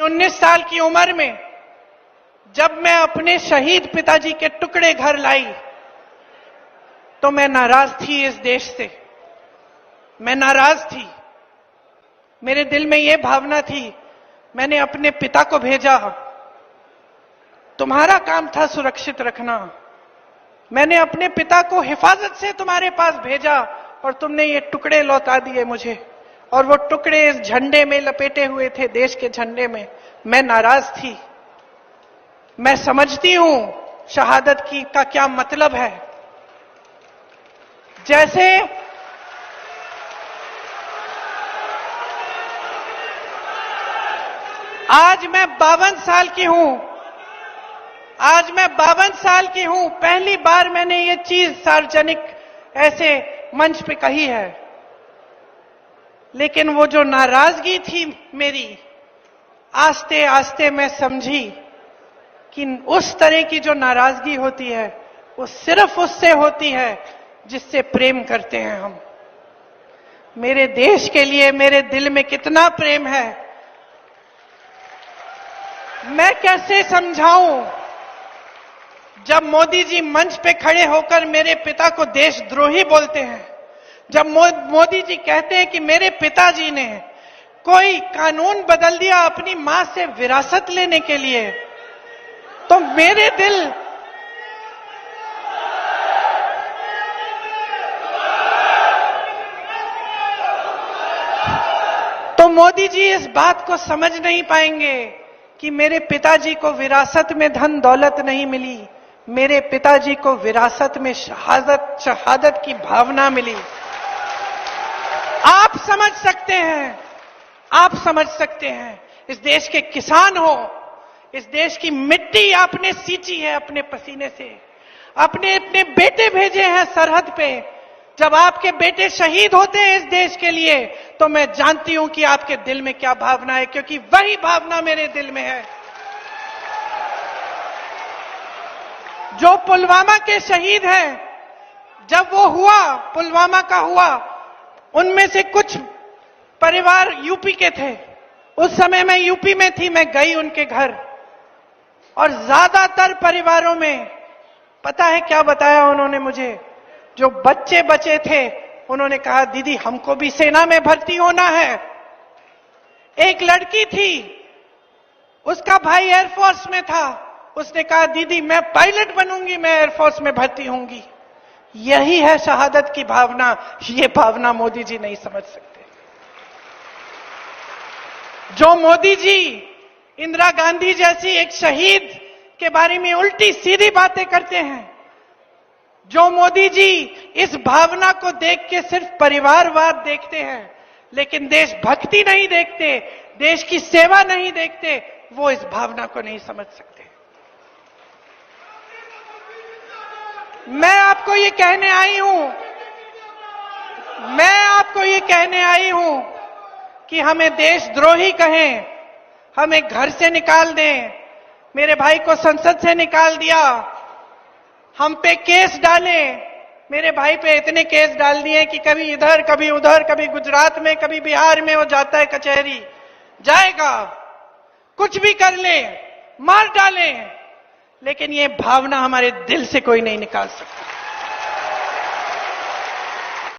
19 साल की उम्र में जब मैं अपने शहीद पिताजी के टुकड़े घर लाई तो मैं नाराज थी इस देश से। मैं नाराज थी। मेरे दिल में यह भावना थी, मैंने अपने पिता को भेजा, तुम्हारा काम था सुरक्षित रखना। मैंने अपने पिता को हिफाजत से तुम्हारे पास भेजा और तुमने ये टुकड़े लौटा दिए मुझे, और वो टुकड़े इस झंडे में लपेटे हुए थे, देश के झंडे में। मैं नाराज थी। मैं समझती हूं शहादत की का क्या मतलब है। जैसे आज मैं 52 साल की हूं, पहली बार मैंने ये चीज सार्वजनिक ऐसे मंच पे कही है। लेकिन वो जो नाराजगी थी मेरी, आस्ते आस्ते मैं समझी कि उस तरह की जो नाराजगी होती है वो सिर्फ उससे होती है जिससे प्रेम करते हैं हम। मेरे देश के लिए मेरे दिल में कितना प्रेम है, मैं कैसे समझाऊं। जब मोदी जी मंच पे खड़े होकर मेरे पिता को देशद्रोही बोलते हैं, जब मोदी जी कहते हैं कि मेरे पिताजी ने कोई कानून बदल दिया अपनी मां से विरासत लेने के लिए, तो मेरे दिल तो मोदी जी इस बात को समझ नहीं पाएंगे कि मेरे पिताजी को विरासत में धन दौलत नहीं मिली, मेरे पिताजी को विरासत में शहादत की भावना मिली। आप समझ सकते हैं, आप समझ सकते हैं। इस देश के किसान हो, इस देश की मिट्टी आपने सींची है अपने पसीने से, अपने अपने बेटे भेजे हैं सरहद पे। जब आपके बेटे शहीद होते हैं इस देश के लिए, तो मैं जानती हूं कि आपके दिल में क्या भावना है, क्योंकि वही भावना मेरे दिल में है। जो पुलवामा के शहीद हैं, जब वो हुआ, पुलवामा का हुआ, उनमें से कुछ परिवार यूपी के थे। उस समय मैं यूपी में थी, मैं गई उनके घर, और ज्यादातर परिवारों में पता है क्या बताया उन्होंने मुझे? जो बच्चे बचे थे उन्होंने कहा, दीदी हमको भी सेना में भर्ती होना है। एक लड़की थी, उसका भाई एयरफोर्स में था, उसने कहा दीदी मैं पायलट बनूंगी, मैं एयरफोर्स में भर्ती होंगी। यही है शहादत की भावना। ये भावना मोदी जी नहीं समझ सकते। जो मोदी जी इंदिरा गांधी जैसी एक शहीद के बारे में उल्टी सीधी बातें करते हैं, जो मोदी जी इस भावना को देख के सिर्फ परिवारवाद देखते हैं लेकिन देशभक्ति नहीं देखते, देश की सेवा नहीं देखते, वो इस भावना को नहीं समझ सकते। मैं आपको ये कहने आई हूं कि हमें देशद्रोही कहें, हमें घर से निकाल दें। मेरे भाई को संसद से निकाल दिया, हम पे केस डाले। मेरे भाई पे इतने केस डाल दिए कि कभी इधर कभी उधर, कभी गुजरात में कभी बिहार में वो जाता है कचहरी, जाएगा, कुछ भी कर ले, मार डाले, लेकिन ये भावना हमारे दिल से कोई नहीं निकाल सकता।